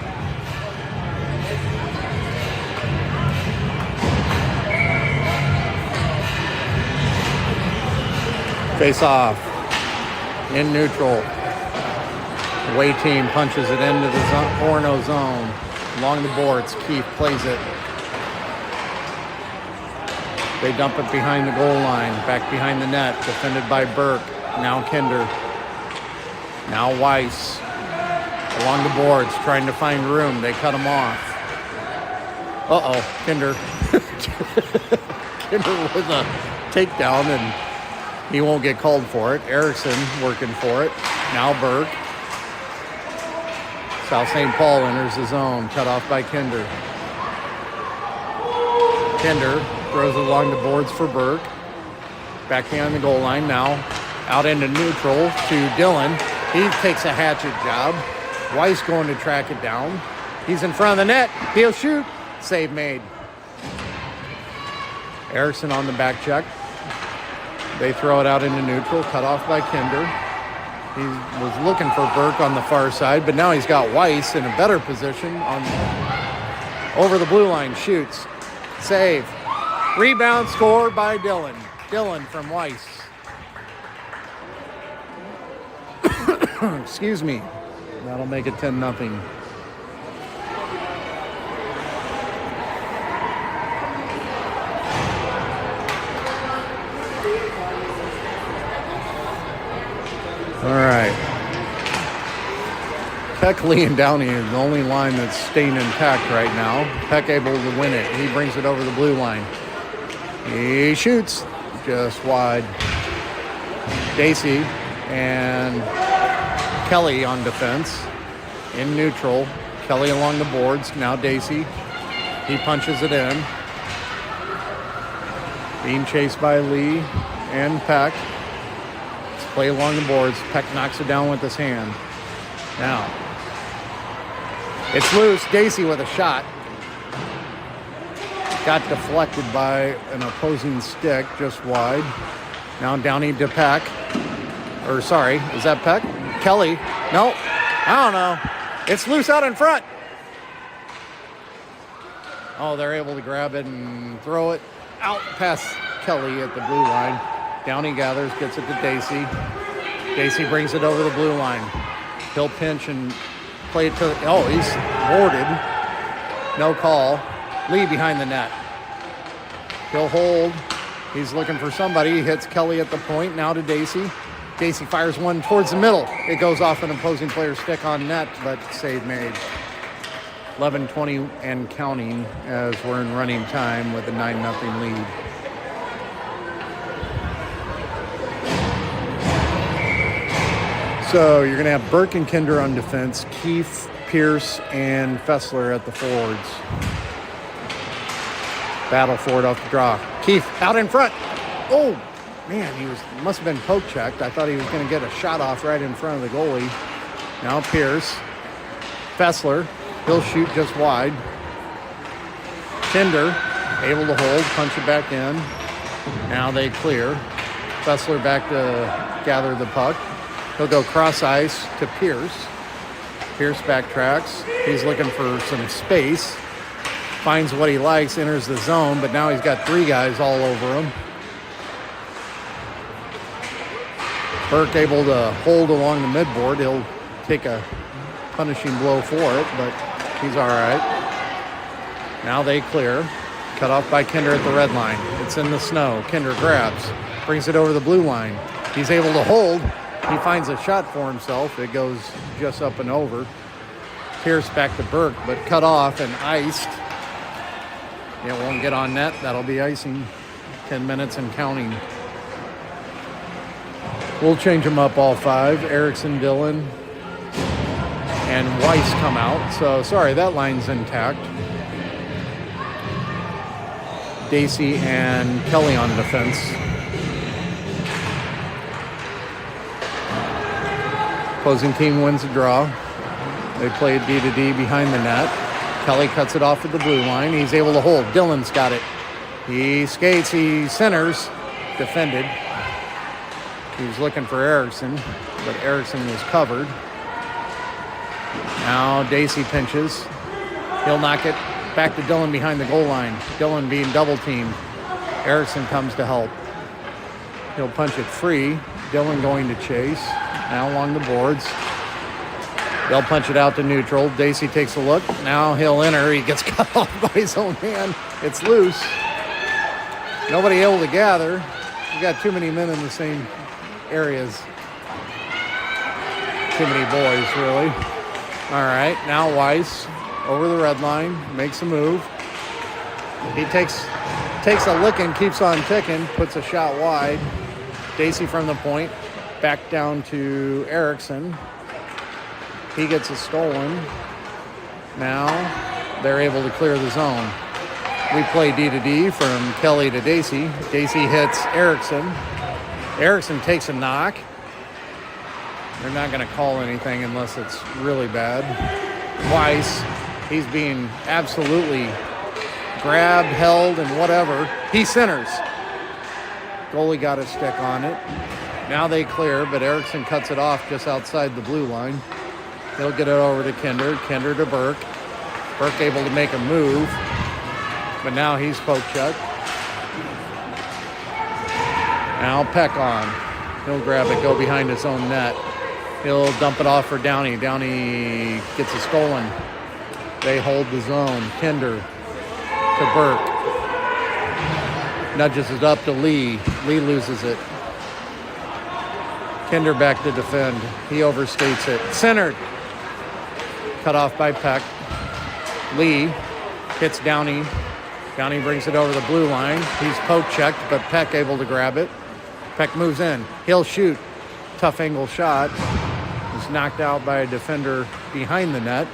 B: Face off. In neutral. Away team punches it into the Orono zone. Along the boards, Keith plays it. They dump it behind the goal line, back behind the net, defended by Burke. Now Kinder. Now Weiss. Along the boards, trying to find room. They cut him off. Uh-oh, Kinder. Kinder with a takedown, and he won't get called for it. Erickson working for it. Now Burke. South St. Paul enters the zone, cut off by Kinder. Kinder throws it along the boards for Burke. Back behind the goal line now. Out into neutral to Dillon. He takes a hatchet job. Weiss going to track it down. He's in front of the net. He'll shoot. Save made. Erickson on the back check. They throw it out into neutral, cut off by Kinder. He was looking for Burke on the far side, but now he's got Weiss in a better position on over the blue line. Shoots. Save. Rebound score by Dillon. Dillon from Weiss. Excuse me. That'll make it 10-0. All right. Peck, Lee, and Downey is the only line that's staying intact right now. Peck able to win it. He brings it over the blue line. He shoots just wide. Dacey and Kelly on defense. In neutral. Kelly along the boards. Now Dacey. He punches it in. Being chased by Lee and Peck. Play along the boards. Peck knocks it down with his hand. Now, it's loose. Dacey with a shot. Got deflected by an opposing stick just wide. Now Downey to Peck. Or sorry, is that Peck? Kelly. No, I don't know. It's loose out in front. Oh, they're able to grab it and throw it out past Kelly at the blue line. Downey gathers, gets it to Dacey. Dacey brings it over the blue line. He'll pinch and play it to... Oh, he's boarded. No call. Lee behind the net. He'll hold. He's looking for somebody. He hits Kelly at the point. Now to Dacey. Dacey fires one towards the middle. It goes off an opposing player's stick on net, but save made. 11:20 and counting as we're in running time with a 9-0 lead. So you're going to have Burke and Kinder on defense, Keefe, Pierce, and Fessler at the forwards. Battle for it off the draw. Keefe out in front. Oh, man, must have been poke checked. I thought he was going to get a shot off right in front of the goalie. Now Pierce. Fessler. He'll shoot just wide. Kinder able to hold, punch it back in. Now they clear. Fessler back to gather the puck. He'll go cross ice to Pierce. Pierce backtracks. He's looking for some space. Finds what he likes, enters the zone, but now he's got three guys all over him. Burke able to hold along the midboard. He'll take a punishing blow for it, but he's all right. Now they clear. Cut off by Kinder at the red line. It's in the snow. Kinder grabs. Brings it over the blue line. He's able to hold. He finds a shot for himself. It goes just up and over. Pierce back to Burke, but cut off and iced. It won't get on net. That'll be icing. 10 minutes and counting. We'll change them up all five. Erickson, Dillon, and Weiss come out. So, sorry, that line's intact. Dacey and Kelly on defense. Opposing team wins the draw. They play a D-to-D behind the net. Kelly cuts it off at the blue line. He's able to hold. Dillon's got it. He skates. He centers. Defended. He was looking for Erickson, but Erickson was covered. Now Dacey pinches. He'll knock it back to Dylan behind the goal line. Dylan being double teamed. Erickson comes to help. He'll punch it free. Dylan going to chase. Now along the boards. They'll punch it out to neutral. Dacey takes a look. Now he'll enter. He gets cut off by his own man. It's loose. Nobody able to gather. We got too many men in the same areas. Too many boys, really. All right, now Weiss over the red line, makes a move. He takes a licking, keeps on ticking, puts a shot wide. Dacey from the point, back down to Erickson. He gets it stolen. Now they're able to clear the zone. We play D to D from Kelly to Dacey. Dacey hits Erickson. Erickson takes a knock. They're not going to call anything unless it's really bad. Weiss, he's being absolutely grabbed, held, and whatever. He centers. Goalie got a stick on it. Now they clear, but Erickson cuts it off just outside the blue line. He'll get it over to Kinder. Kinder to Burke. Burke able to make a move, but now he's poke checked. Now Peck on. He'll grab it, go behind his own net. He'll dump it off for Downey. Downey gets it stolen. They hold the zone. Kinder to Burke. Nudges it up to Lee. Lee loses it. Kinder back to defend. He overstates it. Centered. Cut off by Peck. Lee hits Downey. Downey brings it over the blue line. He's poke checked, but Peck able to grab it. Peck moves in. He'll shoot. Tough angle shot. He's knocked out by a defender behind the net.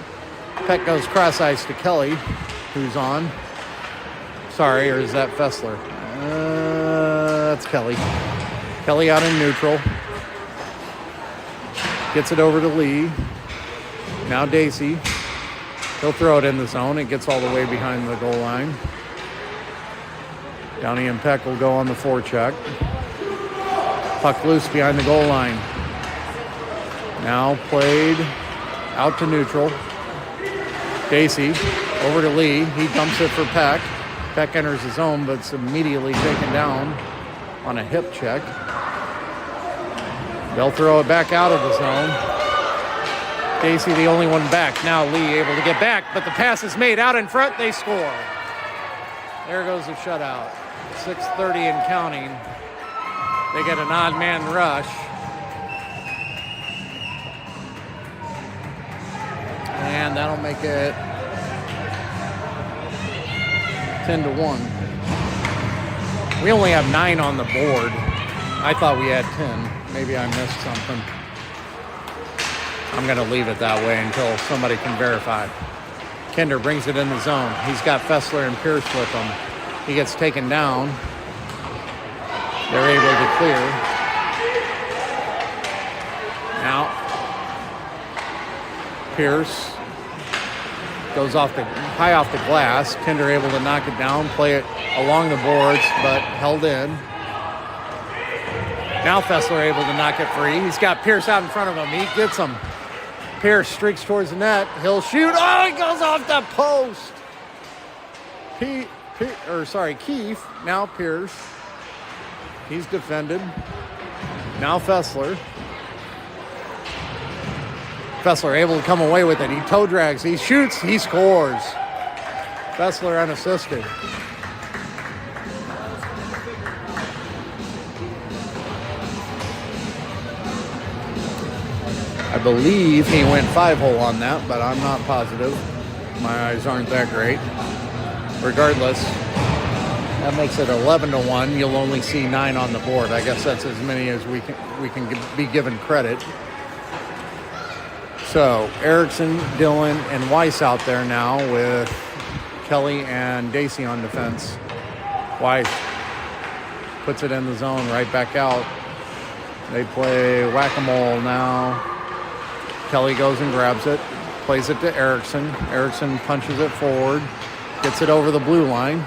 B: Peck goes cross ice to Kelly, who's on. Sorry, or is that Fessler? That's Kelly. Kelly out in neutral. Gets it over to Lee. Now Dacey. He'll throw it in the zone. It gets all the way behind the goal line. Downey and Peck will go on the forecheck. Puck loose behind the goal line. Now played out to neutral. Dacey over to Lee. He dumps it for Peck. Peck enters his zone, but it's immediately taken down on a hip check. They'll throw it back out of the zone. Dacey the only one back. Now Lee able to get back, but the pass is made out in front. They score. There goes the shutout. 6:30 and counting. They get an odd man rush. And that'll make it 10-1. We only have 9 on the board. I thought we had 10. Maybe I missed something. I'm going to leave it that way until somebody can verify. Kinder brings it in the zone. He's got Fessler and Pierce with him. He gets taken down. They're able to clear. Now, Pierce goes high off the glass. Kinder able to knock it down, play it along the boards, but held in. Now Fessler able to knock it free. He's got Pierce out in front of him. He gets him. Pierce streaks towards the net. He'll shoot. Oh, he goes off the post. Keefe. Now Pierce. He's defended. Now Fessler. Fessler able to come away with it. He toe drags. He shoots. He scores. Fessler unassisted. I believe he went 5-hole on that, but I'm not positive. My eyes aren't that great. Regardless, that makes it 11-1. You'll only see 9 on the board. I guess that's as many as we can be given credit. So Erickson, Dylan, and Weiss out there now with Kelly and Dacey on defense. Weiss puts it in the zone, right back out. They play whack-a-mole now. Kelly goes and grabs it, plays it to Erickson. Erickson punches it forward, gets it over the blue line,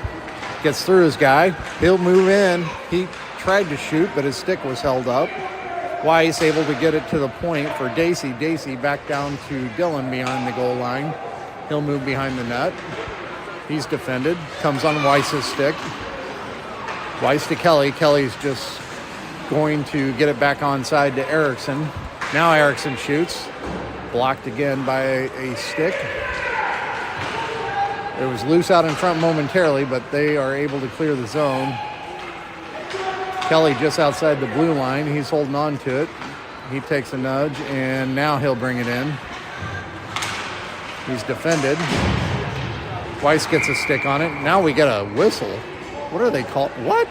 B: gets through his guy. He'll move in. He tried to shoot, but his stick was held up. Weiss able to get it to the point for Dacey. Dacey back down to Dylan behind the goal line. He'll move behind the net. He's defended. Comes on Weiss's stick. Weiss to Kelly. Kelly's just going to get it back onside to Erickson. Now Erickson shoots. Blocked again by a stick. It was loose out in front momentarily, but they are able to clear the zone. Kelly just outside the blue line. He's holding on to it. He takes a nudge, and now he'll bring it in. He's defended. Weiss gets a stick on it. Now we get a whistle. What are they called? What?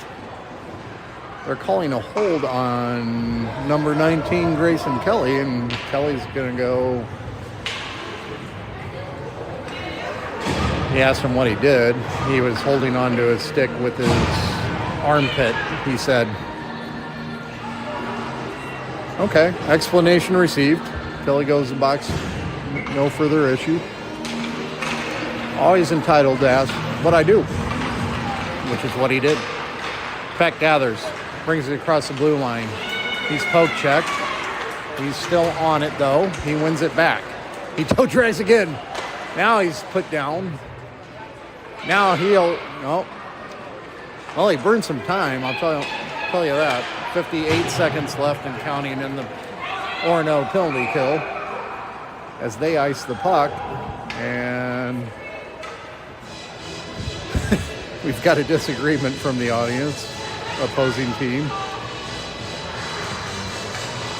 B: They're calling a hold on number 19, Grayson Kelly, and Kelly's going to go. He asked him what he did. He was holding on to his stick with his armpit, he said. Okay, explanation received. Kelly goes to the box. No further issue. Always entitled to ask what I do, which is what he did. Peck gathers, brings it across the blue line. He's poke checked. He's still on it, though. He wins it back. He toe drags again. Now he's put down. Now he'll, no. Well, he burned some time, I'll tell you that. 58 seconds left and counting in the Orono penalty kill as they ice the puck. And we've got a disagreement from the audience, opposing team.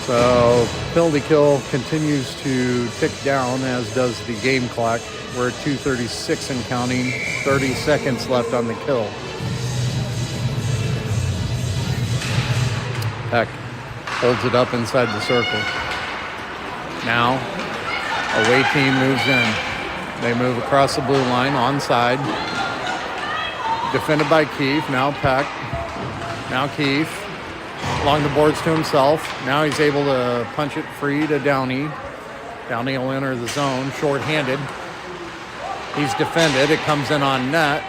B: So penalty kill continues to tick down, as does the game clock. We're at 2:36 and counting, 30 seconds left on the kill. Peck holds it up inside the circle. Now, away team moves in. They move across the blue line, onside. Defended by Keefe, now Peck. Now Keefe, along the boards to himself. Now he's able to punch it free to Downey. Downey will enter the zone, short-handed. He's defended. It comes in on net.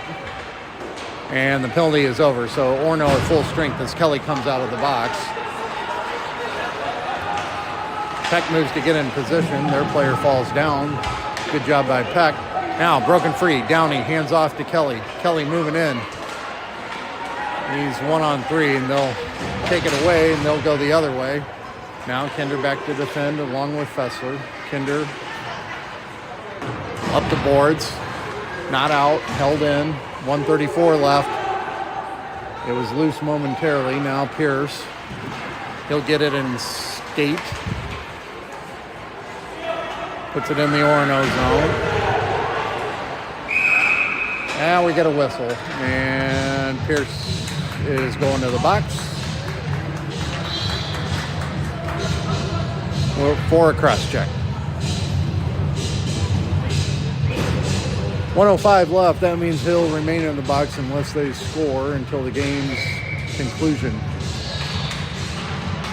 B: And the penalty is over. So Orono at full strength as Kelly comes out of the box. Peck moves to get in position. Their player falls down. Good job by Peck. Now broken free. Downey hands off to Kelly. Kelly moving in. He's 1-on-3, and they'll take it away, and they'll go the other way. Now Kinder back to defend along with Fessler. Kinder up the boards. Not out. Held in. 1:34 left. It was loose momentarily. Now Pierce. He'll get it in skate. Puts it in the Orono zone. Now we get a whistle. And Pierce is going to the box. For a cross check. 1:05 left. That means he'll remain in the box unless they score until the game's conclusion.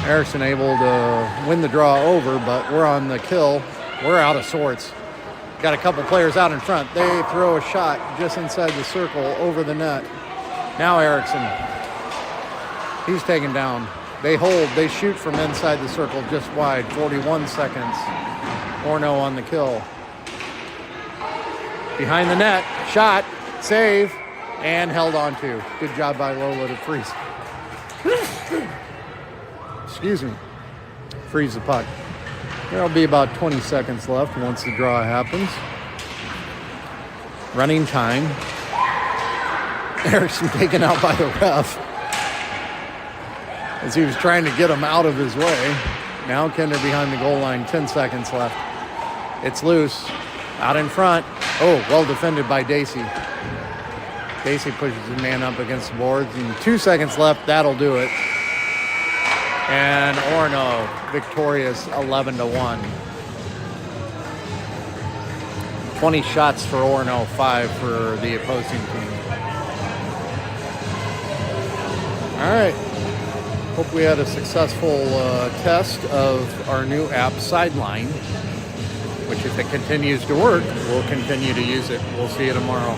B: Erickson able to win the draw over, but we're on the kill. We're out of sorts. Got a couple players out in front. They throw a shot just inside the circle over the net. Now Erickson. He's taken down. They hold. They shoot from inside the circle just wide. 41 seconds. Orono on the kill. Behind the net, shot, save, and held on to. Good job by Lola to freeze. Excuse me. Freeze the puck. There'll be about 20 seconds left once the draw happens. Running time. Erickson taken out by the ref as he was trying to get him out of his way. Now Kinder behind the goal line, 10 seconds left. It's loose. Out in front. Oh, well defended by Dacey. Dacey pushes his man up against the boards. And 2 seconds left. That'll do it. And Orono victorious 11-1. 20 shots for Orono, 5 for the opposing team. All right. Hope we had a successful test of our new app, Sideline, which if it continues to work, we'll continue to use it. We'll see you tomorrow.